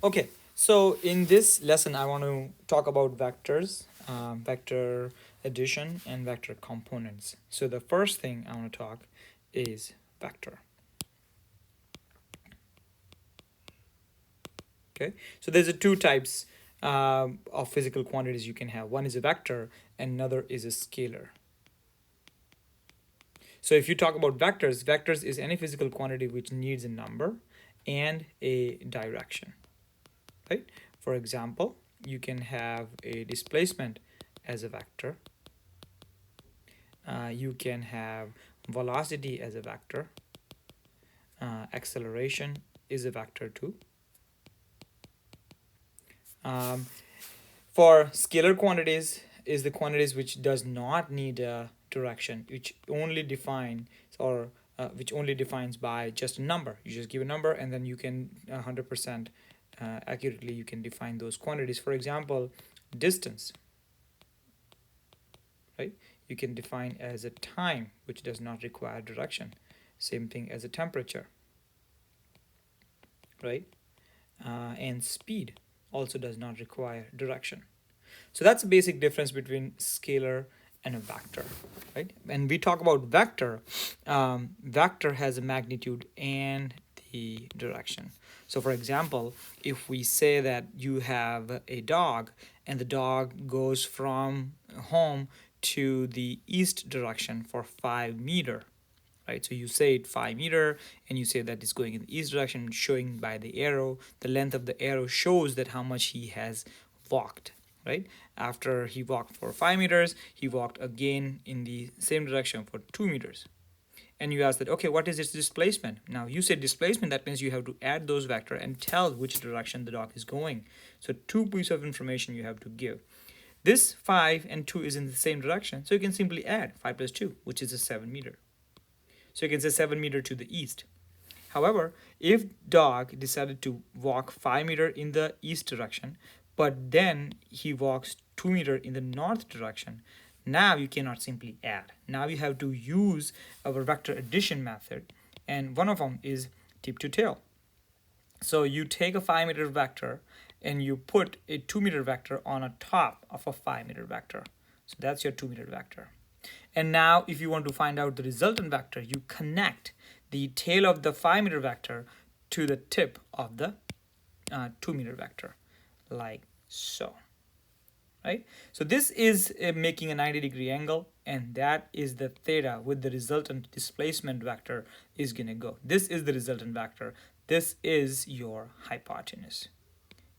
Okay, so in this lesson, I want to talk about vectors, vector addition, and vector components. So the first thing I want to talk is vector. Okay, so there's a two types of physical quantities you can have. One is a vector, and another is a scalar. So if you talk about vectors, vectors is any physical quantity which needs a number and a direction. Right? For example, you can have a displacement as a vector. You can have velocity as a vector. Acceleration is a vector too. Um, for scalar quantities is the quantities which does not need a direction, which only define or which only defines by just a number. You just give a number and then you can 100% accurately you can define those quantities. For example, distance, right? You can define as a time which does not require direction. Same thing as a temperature, right? And speed also does not require direction. So that's the basic difference between scalar and a vector, right? When we talk about vector, vector has a magnitude and the direction. So for example, if we say that you have a dog and the dog goes from home to the east direction for 5 meter, right? So you say it 5 meter and you say that it's going in the east direction, showing by the arrow. The length of the arrow shows that how much he has walked, right? After he walked for 5 meters, he walked again in the same direction for 2 meters. And you ask that, okay, what is its displacement? Now you say displacement, that means you have to add those vector and tell which direction the dog is going. So two pieces of information you have to give. This 5 and 2 is in the same direction, so you can simply add 5 plus 2, which is a 7 meter. So you can say 7 meter to the east. However, if dog decided to walk 5 meter in the east direction, but then he walks 2 meter in the north direction, now you cannot simply add. Now you have to use our vector addition method, and one of them is tip to tail. So you take a 5 meter vector and you put a 2 meter vector on a top of a 5 meter vector. So that's your 2 meter vector. And now if you want to find out the resultant vector, you connect the tail of the 5 meter vector to the tip of the 2 meter vector, like so, right? So this is making a 90-degree angle, and that is the theta with the resultant displacement vector is gonna go. This is the resultant vector. This is your hypotenuse.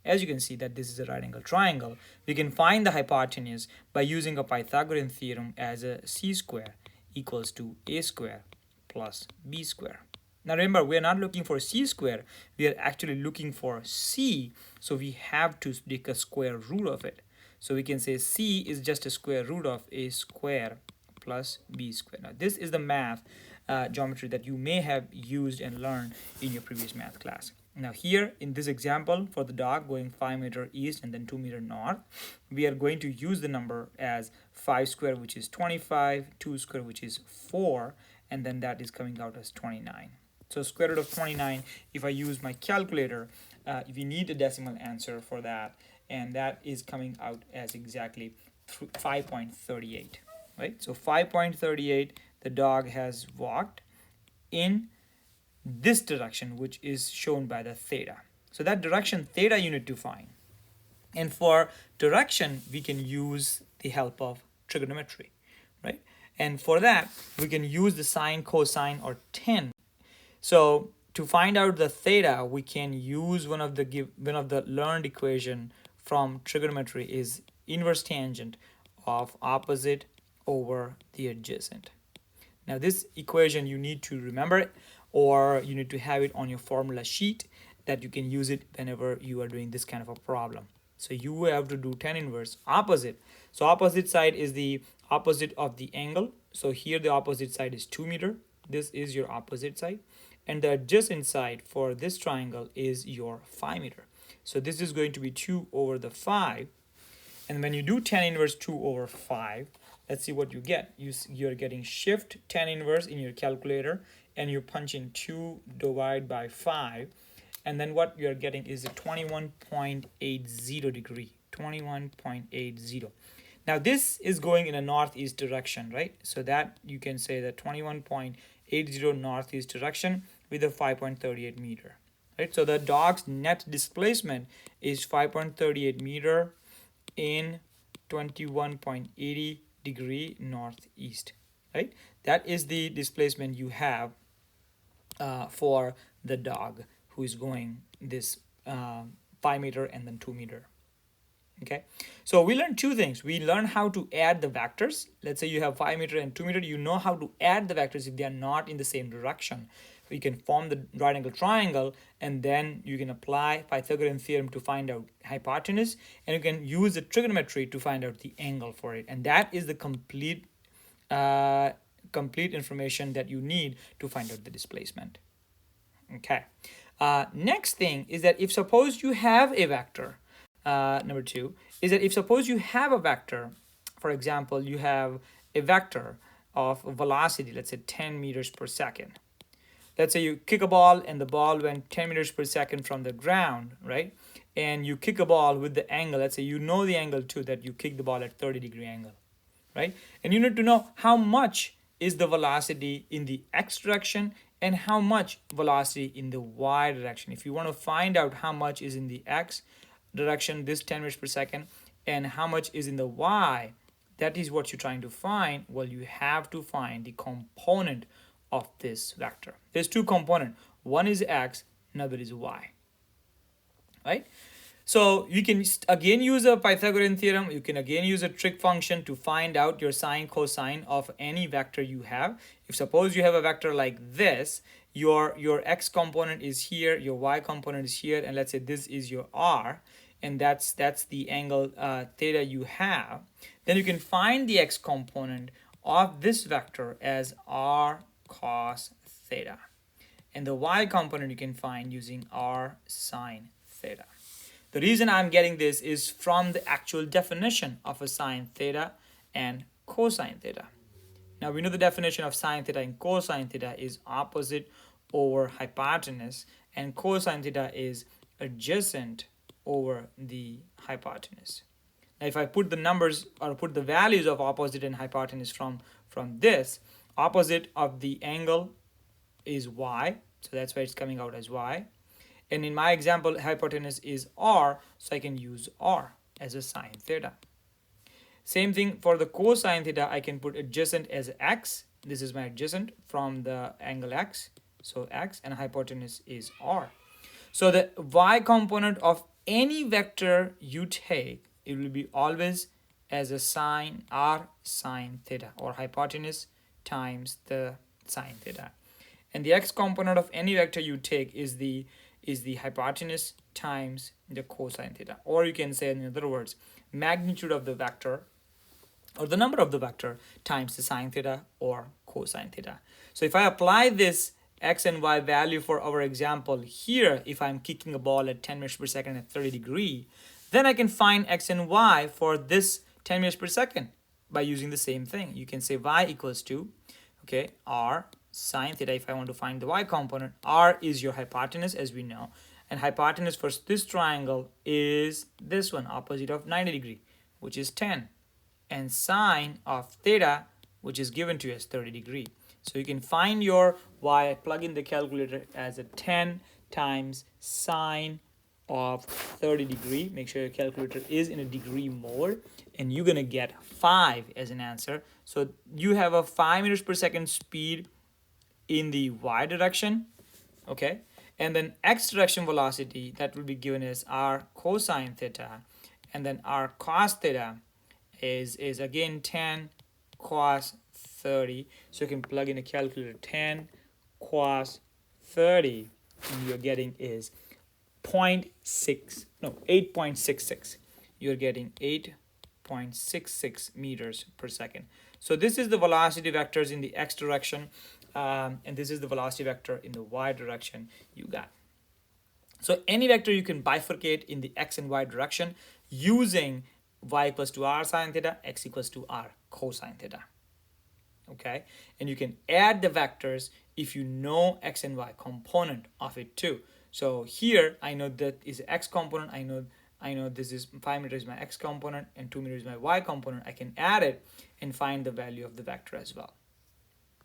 As you can see that this is a right angle triangle, we can find the hypotenuse by using a Pythagorean theorem as a c square equals to a square plus b square. Now remember, we are not looking for c square, we are actually looking for c, so we have to take a square root of it. So we can say c is just a square root of a square plus b square. Now this is the math geometry that you may have used and learned in your previous math class. Now here in this example for the dog going 5 meter east and then 2 meter north, we are going to use the number as 5 square, which is 25, 2 square, which is 4, and then that is coming out as 29. So square root of 29, if I use my calculator, we need a decimal answer for that, and that is coming out as exactly 5.38, right? So 5.38, the dog has walked in this direction, which is shown by the theta. So that direction theta you need to find. And for direction, we can use the help of trigonometry, right? And for that, we can use the sine, cosine, or tan. So to find out the theta, we can use one of the learned equation from trigonometry is inverse tangent of opposite over the adjacent. Now this equation you need to remember it, or you need to have it on your formula sheet that you can use it whenever you are doing this kind of a problem. So you have to do tan inverse opposite. So opposite side is the opposite of the angle. So here the opposite side is 2 meter. This is your opposite side. And the adjacent side for this triangle is your 5 meter. So this is going to be 2 over the 5. And when you do tan inverse 2 over 5, let's see what you get. You're getting shift tan inverse in your calculator, and you're punching 2 divided by 5, and then what you're getting is a 21.80 degree, 21.80. Now this is going in a northeast direction, right? So that you can say that 21.80 northeast direction with a 5.38 meter, right? So the dog's net displacement is 5.38 meter in 21.80 degree northeast, right? That is the displacement you have for the dog who is going this 5 meter and then 2 meter. Okay, so we learned two things. We learn how to add the vectors. Let's say you have 5 meter and 2 meter. You know how to add the vectors if they are not in the same direction. You can form the right angle triangle, and then you can apply Pythagorean theorem to find out hypotenuse, and you can use the trigonometry to find out the angle for it. And that is the complete information that you need to find out the displacement. Okay. Next thing is that if suppose you have a vector, number two is that if suppose you have a vector, for example, you have a vector of velocity, let's say 10 meters per second. Let's say you kick a ball and the ball went 10 meters per second from the ground, right? And you kick a ball with the angle, let's say you know the angle too, that you kick the ball at 30-degree angle, right? And you need to know how much is the velocity in the x direction and how much velocity in the y direction. If you want to find out how much is in the x direction, this 10 meters per second, and how much is in the y, that is what you're trying to find. Well, you have to find the component of this vector. There's two components. One is x, another is y, right? So you can again use a Pythagorean theorem. You can again use a trig function to find out your sine cosine of any vector you have. If suppose you have a vector like this, your x component is here, your y component is here, and let's say this is your r, and that's the angle theta you have, then you can find the x component of this vector as r cos theta, and the y component you can find using r sine theta. The reason I'm getting this is from the actual definition of a sine theta and cosine theta. Now we know the definition of sine theta and cosine theta is opposite over hypotenuse, and cosine theta is adjacent over the hypotenuse. Now if I put the numbers or put the values of opposite and hypotenuse from this, opposite of the angle is y, so that's why it's coming out as y. And in my example, hypotenuse is r, so I can use r as a sine theta. Same thing for the cosine theta, I can put adjacent as x. This is my adjacent from the angle x, so x, and hypotenuse is r. So the y component of any vector you take, it will be always as a sine r sine theta, or hypotenuse times the sine theta. And the x component of any vector you take is the hypotenuse times the cosine theta, or you can say in other words, magnitude of the vector or the number of the vector times the sine theta or cosine theta. So if I apply this x and y value for our example here, if I'm kicking a ball at 10 meters per second at 30 degree, then I can find x and y for this 10 meters per second by using the same thing. You can say y equals to, okay, r sine theta. If I want to find the y component, r is your hypotenuse, as we know, and hypotenuse for this triangle is this one, opposite of 90 degree, which is 10, and sine of theta, which is given to you as 30 degree. So you can find your y, plug in the calculator as a 10 times sine of 30 degree. Make sure your calculator is in a degree mode, and you're gonna get 5 as an answer. So you have a 5 meters per second speed in the y direction, okay, and then x direction velocity, that will be given as r cosine theta, and then r cos theta is again 10 cos 30. So you can plug in a calculator, 10 cos 30, and you're getting is 8.66. You're getting 8.66 meters per second. So this is the velocity vectors in the x direction, and this is the velocity vector in the y direction you got. So any vector you can bifurcate in the x and y direction using y equals to r sine theta, x equals to r cosine theta. Okay, and you can add the vectors if you know x and y component of it too. So here I know that is x component. I know this is 5 meters is my x component and 2 meters is my y component. I can add it and find the value of the vector as well.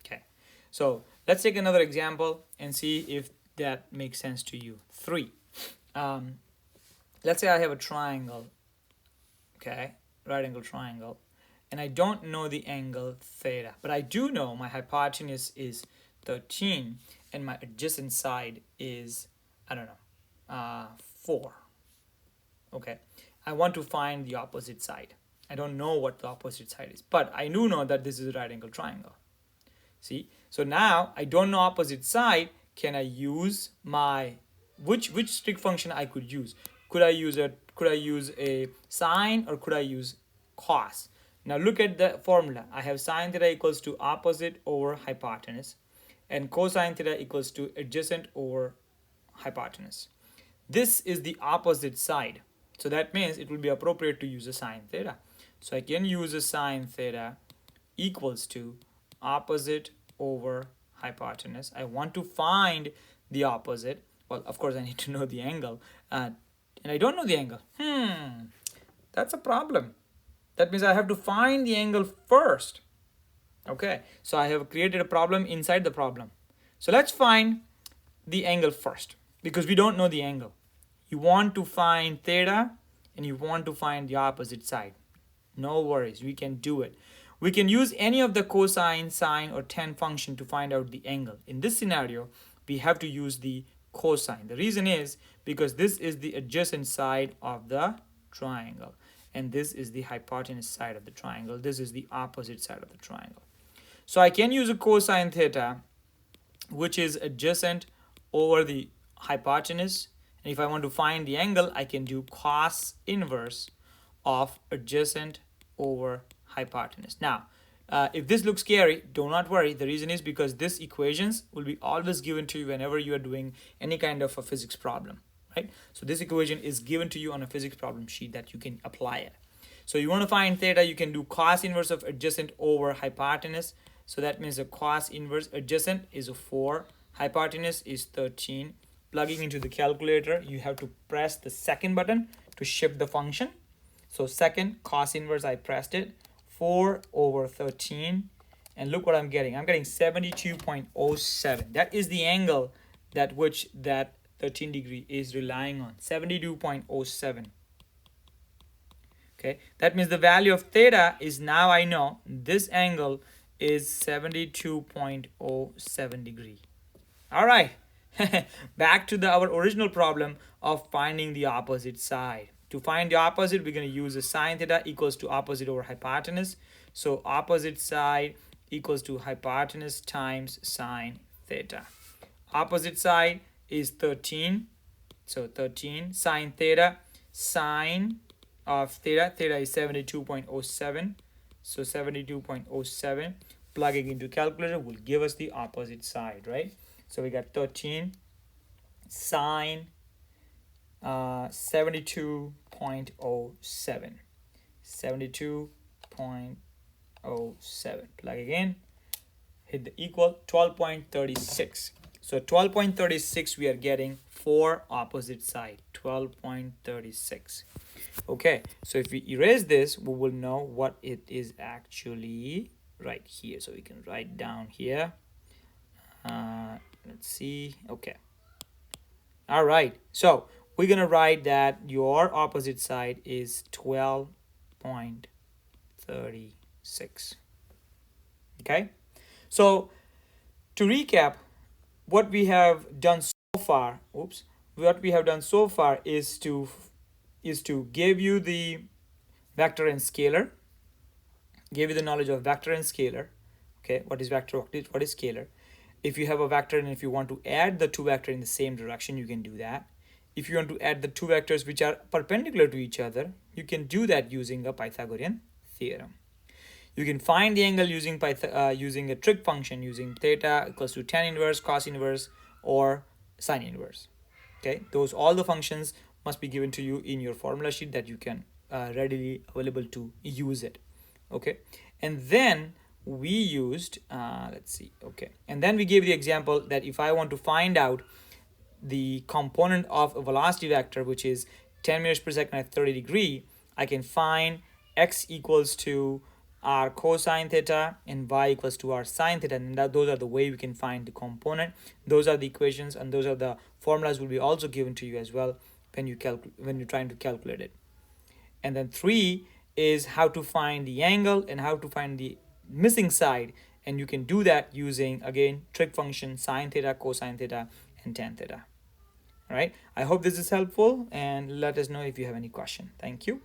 Okay, so let's take another example and see if that makes sense to you. 3. Let's say I have a triangle, okay, right angle triangle, and I don't know the angle theta, but I do know my hypotenuse is 13 and my adjacent side is, I don't know, 4. Okay, I want to find the opposite side. I don't know what the opposite side is, but I do know that this is a right angle triangle. See, so now I don't know opposite side. Can I use my which trig function I could use? Could I use a sine, or could I use cos? Now look at the formula. I have sine theta equals to opposite over hypotenuse, and cosine theta equals to adjacent over hypotenuse. This is the opposite side, so that means it will be appropriate to use a sine theta. So I can use a sine theta equals to opposite over hypotenuse. I want to find the opposite. Well, of course I need to know the angle, and I don't know the angle. That's a problem. That means I have to find the angle first. Okay, so I have created a problem inside the problem. So let's find the angle first, because we don't know the angle. You want to find theta and you want to find the opposite side. No worries, we can do it. We can use any of the cosine, sine, or tan function to find out the angle. In this scenario, we have to use the cosine. The reason is because this is the adjacent side of the triangle, and this is the hypotenuse side of the triangle. This is the opposite side of the triangle. So I can use a cosine theta, which is adjacent over the hypotenuse. And if I want to find the angle, I can do cos inverse of adjacent over hypotenuse. Now, if this looks scary, do not worry. The reason is because this equations will be always given to you whenever you are doing any kind of a physics problem, right? So this equation is given to you on a physics problem sheet that you can apply it. So you want to find theta, you can do cos inverse of adjacent over hypotenuse. So that means the cos inverse adjacent is a 4, hypotenuse is 13. Plugging into the calculator, you have to press the second button to shift the function. So second, cos inverse, I pressed it, 4 over 13. And look what I'm getting. I'm getting 72.07. That is the angle that which that 13 degree is relying on, 72.07. Okay, that means the value of theta is, now I know this angle is 72.07 degree. All right. Back to our original problem of finding the opposite side. To find the opposite, we're going to use a sine theta equals to opposite over hypotenuse. So opposite side equals to hypotenuse times sine theta. Opposite side is 13. So 13 sine theta, sine of theta is 72.07. So 72.07 plugging into calculator will give us the opposite side, right? So we got 13 sine 72.07. 72.07. Plug again. Hit the equal, 12.36. So 12.36 we are getting for opposite side. 12.36. Okay, so if we erase this, we will know what it is actually right here. So we can write down here. Let's see. Okay. All right. So we're going to write that your opposite side is 12.36. Okay. So to recap, what we have done so far, is to give you the vector and scalar, give you the knowledge of vector and scalar. Okay, what is vector, what is scalar? If you have a vector and if you want to add the two vectors in the same direction, you can do that. If you want to add the two vectors which are perpendicular to each other, you can do that using a Pythagorean theorem. You can find the angle using using a trig function, using theta equals to tan inverse, cos inverse, or sine inverse. Okay, those all the functions must be given to you in your formula sheet that you can readily available to use it. Okay, and then we used let's see. Okay, and then we gave the example that if I want to find out the component of a velocity vector, which is 10 meters per second at 30 degree, I can find x equals to r cosine theta and y equals to r sine theta, and those are the way we can find the component. Those are the equations, and those are the formulas will be also given to you as well when you're trying to calculate it. And then 3 is how to find the angle and how to find the missing side, and you can do that using, again, trig function sine theta, cosine theta, and tan theta. All right, I hope this is helpful, and let us know if you have any question. Thank you.